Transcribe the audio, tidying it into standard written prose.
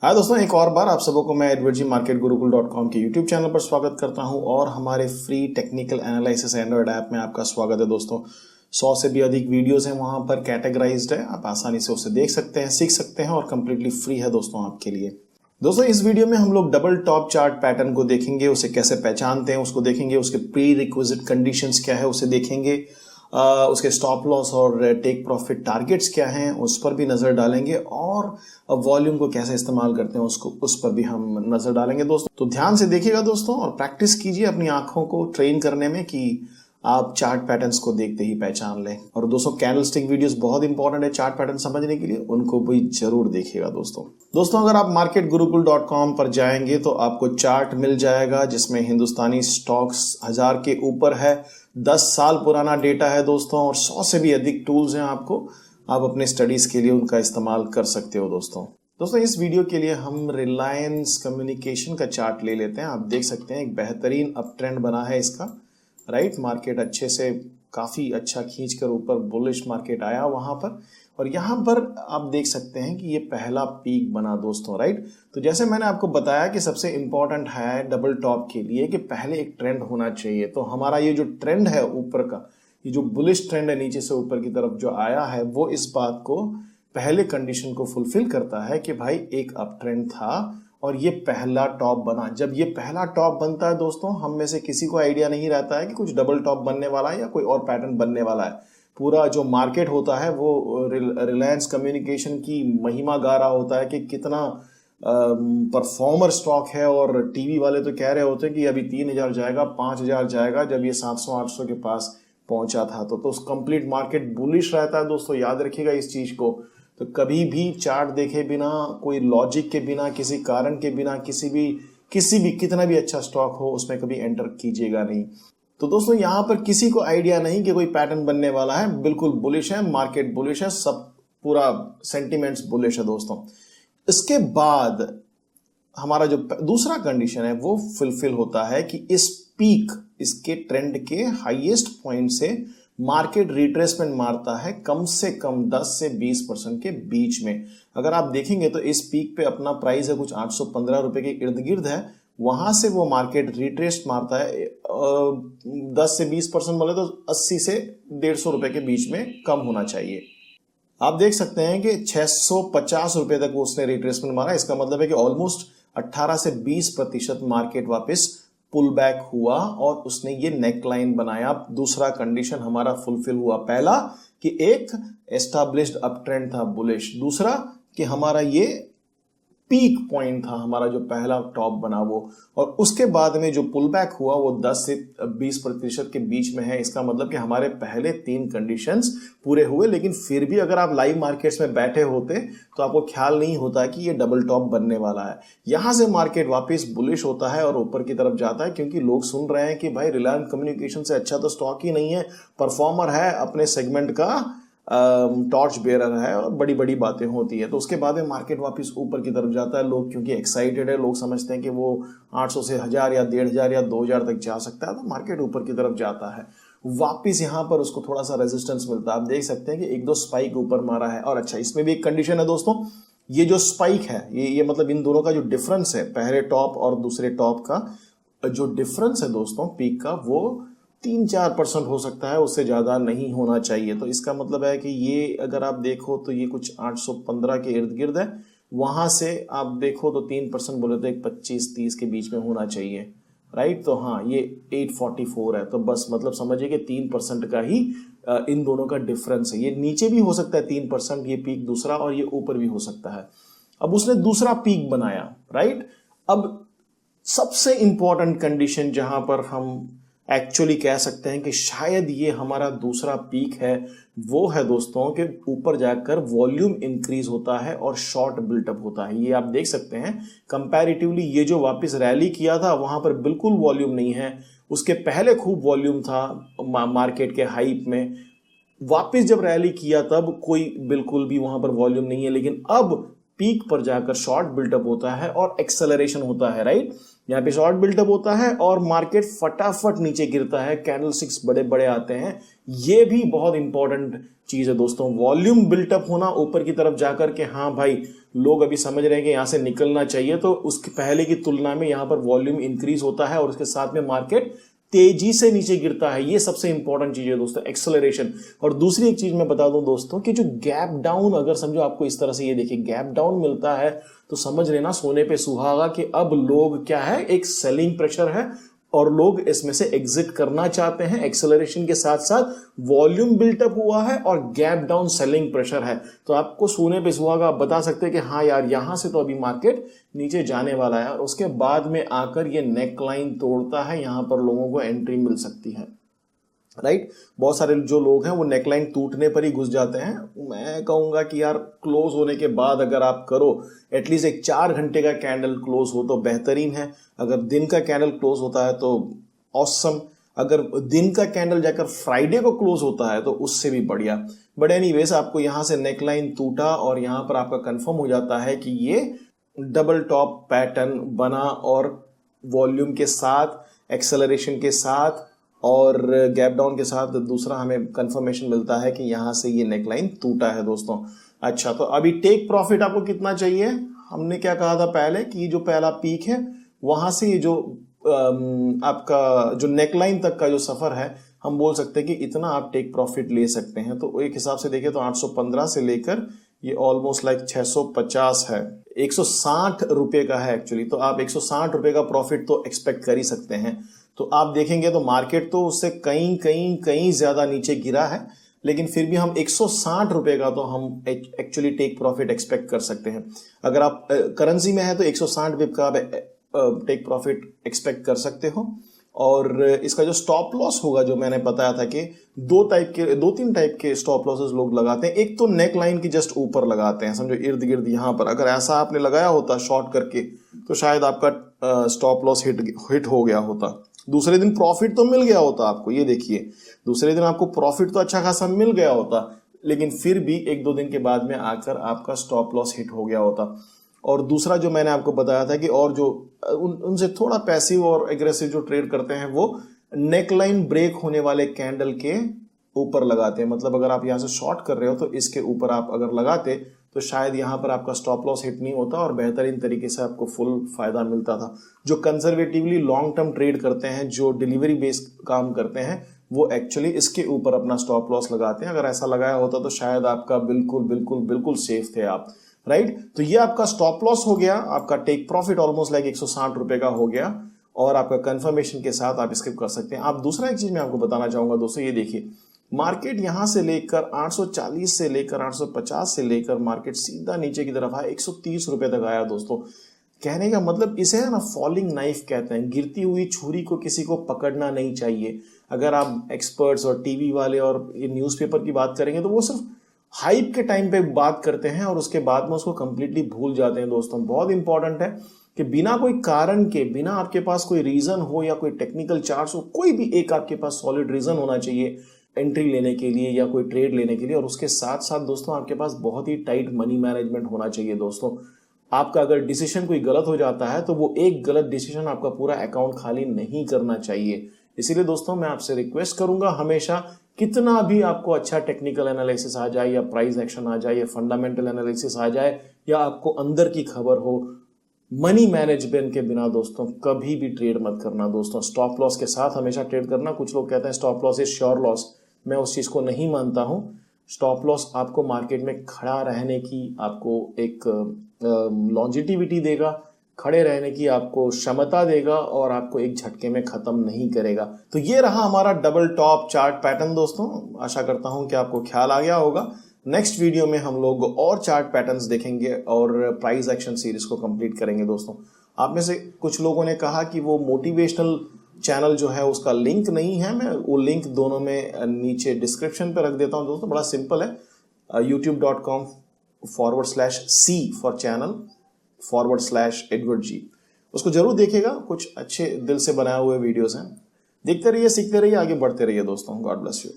हाय दोस्तों, एक और बार आप सबों को मैं एडवर्ड जी marketgurukul.com के यूट्यूब चैनल पर स्वागत करता हूं और हमारे free technical analysis Android app में आपका स्वागत है। दोस्तों 100 से भी अधिक वीडियोस हैं वहां पर, कैटेगराइज्ड है, आप आसानी से उसे देख सकते हैं, सीख सकते हैं और कंप्लीटली फ्री है दोस्तों आपके लिए। दोस्तों इस वीडियो में हम लोग डबल टॉप चार्ट पैटर्न को देखेंगे, उसे कैसे पहचानते हैं उसको देखेंगे, उसके प्री रिक्विजिट कंडीशंस क्या है उसे देखेंगे, उसके स्टॉप लॉस और टेक प्रॉफिट टारगेट्स क्या हैं उस पर भी नजर डालेंगे और वॉल्यूम को कैसे इस्तेमाल करते हैं उसको उस पर भी हम नजर डालेंगे। दोस्तों तो ध्यान से देखिएगा दोस्तों और प्रैक्टिस कीजिए अपनी आंखों को ट्रेन करने में कि आप चार्ट पैटर्न्स को देखते ही पहचान लें। और दोस्तों कैंडलस्टिक वीडियोस बहुत इंपॉर्टेंट है चार्ट पैटर्न समझने के लिए, उनको भी जरूर देखिएगा। दोस्तों अगर आप marketgurukul.com पर जाएंगे तो आपको चार्ट मिल जाएगा जिसमें हिंदुस्तानी स्टॉक्स 1000 के ऊपर है, 10 साल पुराना डेटा है दोस्तों, और 100 से भी अधिक टूल्स हैं आपको, आप अपने स्टडीज के लिए उनका इस्तेमाल कर सकते हो। दोस्तों इस वीडियो के लिए हम रिलायंस कम्युनिकेशन का चार्ट ले लेते हैं। आप देख सकते हैं एक बेहतरीन अप ट्रेंड बना है इसका, राइट। मार्केट अच्छे से काफी अच्छा खींचकर ऊपर बुलिश मार्केट आया वहां पर, और यहां पर आप देख सकते हैं कि ये पहला पीक बना दोस्तों, राइट। तो जैसे मैंने आपको बताया कि सबसे इंपॉर्टेंट है डबल टॉप के लिए कि पहले एक ट्रेंड होना चाहिए। तो हमारा ये जो ट्रेंड है ऊपर का, ये जो बुलिश ट्रेंड है नीचे से ऊपर की तरफ जो आया है, वो इस बात को पहले कंडीशन को फुलफिल करता है कि भाई एक अप ट्रेंड था और ये पहला टॉप बना। जब ये पहला टॉप बनता है दोस्तों, हम में से किसी को आइडिया नहीं रहता है कि कुछ डबल टॉप बनने वाला है या कोई और पैटर्न बनने वाला है। पूरा जो मार्केट होता है वो रिलायंस कम्युनिकेशन की महिमा गा रहा होता है कि कितना परफॉर्मर स्टॉक है, और टीवी वाले तो कह रहे होते हैं कि अभी 3000 जाएगा, 5000 जाएगा, जब ये 700-800 के पास पहुंचा था। तो कंप्लीट मार्केट बुलिश रहता है दोस्तों, याद रखिएगा इस चीज को। तो कभी भी चार्ट देखे बिना, कोई लॉजिक के बिना, किसी कारण के बिना किसी भी कितना भी अच्छा स्टॉक हो उसमें कभी एंटर कीजिएगा नहीं। तो दोस्तों यहाँ पर किसी को आइडिया नहीं कि कोई पैटर्न बनने वाला है, बिल्कुल बुलिश है, मार्केट बुलिश है, सब पूरा सेंटिमेंट्स बुलिश है दोस्तों। इसके बाद हमारा जो दूसरा कंडीशन है वो फुलफिल होता है कि इस पीक, इसके ट्रेंड के हाईएस्ट पॉइंट से मार्केट रिट्रेसमेंट मारता है कम से कम 10 से 20% के बीच में। अगर आप देखेंगे तो इस पीक पे अपना प्राइस है कुछ 815 रुपए के इर्द गिर्द है, वहां से वो मार्केट रिट्रेस मारता है 10 से 20% बोले तो 80 से 150 रुपए के बीच में कम होना चाहिए। आप देख सकते हैं कि 650 रुपए तक उसने रिट्रेसमेंट मारा। इसका मतलब है कि ऑलमोस्ट 18 से 20% मार्केट वापस पुल बैक हुआ और उसने ये नेक लाइन बनाया। दूसरा कंडीशन हमारा फुलफिल हुआ, पहला कि एक एस्टैब्लिश्ड अप ट्रेंड था बुलिश, दूसरा कि हमारा ये पीक पॉइंट था, हमारा जो पहला टॉप बना वो, और उसके बाद में जो पुल बैक हुआ वो 10 से 20% के बीच में है। इसका मतलब कि हमारे पहले 3 कंडीशंस पूरे हुए, लेकिन फिर भी अगर आप लाइव मार्केट्स में बैठे होते तो आपको ख्याल नहीं होता कि ये डबल टॉप बनने वाला है। यहां से मार्केट वापस बुलिश होता है और ऊपर की तरफ जाता है, क्योंकि लोग सुन रहे हैं कि भाई रिलायंस कम्युनिकेशन से अच्छा तो स्टॉक ही नहीं है, परफॉर्मर है, अपने सेगमेंट का टॉर्च बेरर है, और बड़ी बड़ी बातें होती है। तो उसके बाद में मार्केट वापस ऊपर की तरफ जाता है। लोग क्योंकि एक्साइटेड है, लोग समझते हैं कि वो 800 से 1000 या 1500 या 2000 तक जा सकता है, तो मार्केट ऊपर की तरफ जाता है। वापिस यहाँ पर उसको थोड़ा सा रेजिस्टेंस मिलता है। आप देख सकते हैं कि 1-2 स्पाइक ऊपर मारा है। और अच्छा, इसमें भी एक कंडीशन है दोस्तों, ये जो स्पाइक है, ये मतलब इन दोनों का जो डिफरेंस है, पहले टॉप और दूसरे टॉप का जो डिफरेंस है दोस्तों पीक का, वो 3-4% हो सकता है, उससे ज्यादा नहीं होना चाहिए। तो इसका मतलब है कि ये अगर आप देखो तो ये कुछ 815 के इर्द गिर्द है, वहां से आप देखो तो 3% बोले तो एक 25-30 के बीच में होना चाहिए, राइट। तो हाँ, ये 844 है, तो बस मतलब समझिए कि 3% का ही इन दोनों का डिफरेंस है। ये नीचे भी हो सकता है 3%, ये पीक दूसरा, और ये ऊपर भी हो सकता है। अब उसने दूसरा पीक बनाया, राइट। अब सबसे इंपॉर्टेंट कंडीशन जहां पर हम एक्चुअली कह सकते हैं कि शायद ये हमारा दूसरा पीक है, वो है दोस्तों कि ऊपर जाकर वॉल्यूम इंक्रीज होता है और शॉर्ट बिल्टअप होता है। ये आप देख सकते हैं कंपैरेटिवली, ये जो वापस रैली किया था वहां पर बिल्कुल वॉल्यूम नहीं है, उसके पहले खूब वॉल्यूम था मार्केट के हाइप में। वापस जब रैली किया तब कोई बिल्कुल भी वहां पर वॉल्यूम नहीं है, लेकिन अब पीक पर जाकर शॉर्ट बिल्टअप होता है और एक्सेलरेशन होता है, राइट। यहाँ पे शॉर्ट बिल्टअप होता है और मार्केट फटाफट नीचे गिरता है, कैंडलस्टिक्स बड़े बड़े आते हैं। ये भी बहुत इंपॉर्टेंट चीज है दोस्तों, वॉल्यूम बिल्टअप होना ऊपर की तरफ जाकर के, हाँ भाई लोग अभी समझ रहे हैं कि यहाँ से निकलना चाहिए, तो उसके पहले की तुलना में यहाँ पर वॉल्यूम इंक्रीज होता है और उसके साथ में मार्केट तेजी से नीचे गिरता है। ये सबसे इंपॉर्टेंट चीज है दोस्तों, एक्सेलरेशन। और दूसरी एक चीज मैं बता दूं दोस्तों कि जो गैप डाउन, अगर समझो आपको इस तरह से ये देखिए गैप डाउन मिलता है तो समझ लेना सोने पे सुहागा कि अब लोग क्या है, एक सेलिंग प्रेशर है और लोग इसमें से एग्जिट करना चाहते हैं। एक्सेलरेशन के साथ साथ वॉल्यूम बिल्टअप हुआ है और गैप डाउन सेलिंग प्रेशर है, तो आपको सोने पे सुहागा आप बता सकते हैं कि हाँ यार यहां से तो अभी मार्केट नीचे जाने वाला है। और उसके बाद में आकर ये नेक लाइन तोड़ता है, यहां पर लोगों को एंट्री मिल सकती है, राइट। बहुत सारे जो लोग हैं वो नेकलाइन टूटने पर ही घुस जाते हैं। मैं कहूंगा कि यार क्लोज होने के बाद अगर आप करो, एटलीस्ट एक 4 घंटे का कैंडल क्लोज हो तो बेहतरीन है। अगर दिन का कैंडल क्लोज होता है तो ऑसम, अगर दिन का कैंडल जाकर फ्राइडे को क्लोज होता है तो उससे भी बढ़िया। बट एनीवेज आपको यहां से नेकलाइन टूटा और यहां पर आपका कंफर्म हो जाता है कि ये डबल टॉप पैटर्न बना और वॉल्यूम के साथ, एक्सेलरेशन के साथ और गैप डाउन के साथ दूसरा हमें कंफर्मेशन मिलता है कि यहां से ये नेकलाइन टूटा है दोस्तों। अच्छा, तो अभी टेक प्रॉफिट आपको कितना चाहिए? हमने क्या कहा था पहले कि जो पहला पीक है वहां से ये जो आपका जो नेकलाइन तक का जो सफर है, हम बोल सकते हैं कि इतना आप टेक प्रॉफिट ले सकते हैं। तो एक हिसाब से देखें तो 815 से लेकर ये ऑलमोस्ट लाइक 650 है, 160 रुपए का है एक्चुअली। तो आप 160 रुपए का प्रॉफिट तो एक्सपेक्ट कर ही सकते हैं। तो आप देखेंगे तो मार्केट तो उससे कहीं ज्यादा नीचे गिरा है, लेकिन फिर भी हम 160 रुपए का तो हम एक्चुअली टेक प्रॉफिट एक्सपेक्ट कर सकते हैं। अगर आप करेंसी में है तो 160 बिप का आप टेक प्रॉफिट एक्सपेक्ट कर सकते हो। और इसका जो स्टॉप लॉस होगा, जो मैंने बताया था कि दो तीन टाइप के स्टॉप लॉसेस लोग लगाते हैं। एक तो नेक लाइन की जस्ट ऊपर लगाते हैं, समझो इर्द गिर्द यहां पर। अगर ऐसा आपने लगाया होता शॉर्ट करके तो शायद आपका स्टॉप लॉस हिट हो गया होता। दूसरे दिन प्रॉफिट तो मिल गया होता आपको, ये देखिए दूसरे दिन आपको प्रॉफिट तो अच्छा खासा मिल गया होता, लेकिन फिर भी 1-2 दिन के बाद में आकर आपका स्टॉप लॉस हिट हो गया होता। और दूसरा जो मैंने आपको बताया था कि और जो उनसे थोड़ा पैसिव और एग्रेसिव जो ट्रेड करते हैं वो नेकलाइन ब्रेक होने वाले कैंडल के ऊपर लगाते हैं। मतलब अगर आप यहाँ से शॉर्ट कर रहे हो तो इसके ऊपर आप अगर लगाते तो शायद यहाँ पर आपका स्टॉप लॉस हिट नहीं होता और बेहतरीन तरीके से आपको फुल फायदा मिलता था। जो कंजर्वेटिवली लॉन्ग टर्म ट्रेड करते हैं, जो डिलीवरी बेस्ड काम करते हैं, वो एक्चुअली इसके ऊपर अपना स्टॉप लॉस लगाते हैं। अगर ऐसा लगाया होता तो शायद आपका बिल्कुल सेफ थे आप, राइट। तो ये आपका स्टॉप लॉस हो गया, आपका टेक प्रॉफिट ऑलमोस्ट लाइक 160 रुपए का हो गया और आपका कंफर्मेशन के साथ आप स्किप कर सकते हैं। आप दूसरा एक चीज मैं आपको बताना चाहूंगा दोस्तों, ये देखिए मार्केट यहां से लेकर 840 से लेकर 850 से लेकर मार्केट सीधा नीचे की तरफ आया, 130 रुपए तक आया दोस्तों। कहने का मतलब इसे है ना फॉलिंग नाइफ कहते हैं। गिरती हुई छुरी को किसी को पकड़ना नहीं चाहिए। अगर आप एक्सपर्ट्स और टीवी वाले और ये न्यूज़पेपर की बात करेंगे तो वो सिर्फ हाइप के टाइम पे बात करते हैं और उसके बाद में उसको कंप्लीटली भूल जाते हैं दोस्तों। बहुत इंपॉर्टेंट है कि बिना कोई कारण के, बिना आपके पास कोई रीजन हो या कोई टेक्निकल चार्ट्स हो, कोई भी एक आपके पास सॉलिड रीजन होना चाहिए एंट्री लेने के लिए या कोई ट्रेड लेने के लिए। और उसके साथ साथ दोस्तों आपके पास बहुत ही टाइट मनी मैनेजमेंट होना चाहिए दोस्तों। आपका अगर डिसीजन कोई गलत हो जाता है तो वो एक गलत डिसीजन आपका पूरा अकाउंट खाली नहीं करना चाहिए। इसीलिए दोस्तों मैं आपसे रिक्वेस्ट करूंगा, हमेशा कितना भी आपको अच्छा टेक्निकल एनालिसिस आ जाए या प्राइस एक्शन आ जाए या फंडामेंटल एनालिसिस आ जाए या आपको अंदर की खबर हो, मनी मैनेजमेंट के बिना दोस्तों कभी भी ट्रेड मत करना दोस्तों। स्टॉप लॉस के साथ हमेशा ट्रेड करना। कुछ लोग कहते हैं stop loss is sure loss, मैं उस चीज को नहीं मानता हूं। स्टॉप लॉस आपको मार्केट में खड़ा रहने की आपको एक लॉन्जिटिविटी देगा, खड़े रहने की आपको क्षमता देगा और आपको एक झटके में खत्म नहीं करेगा। तो ये रहा हमारा डबल टॉप चार्ट पैटर्न दोस्तों। आशा करता हूं कि आपको ख्याल आ गया होगा। नेक्स्ट वीडियो में हम लोग और चार्ट पैटर्न्स देखेंगे और प्राइस एक्शन सीरीज को कंप्लीट करेंगे दोस्तों। आप में से कुछ लोगों ने कहा कि वो मोटिवेशनल चैनल जो है उसका लिंक नहीं है। मैं वो लिंक दोनों में नीचे डिस्क्रिप्शन पे रख देता हूं दोस्तों। बड़ा सिंपल है, youtube.com/C for channel /Edward G। उसको जरूर देखिएगा, कुछ अच्छे दिल से बनाए हुए वीडियोस हैं। देखते रहिए, सीखते रहिए, आगे बढ़ते रहिए दोस्तों। God bless you.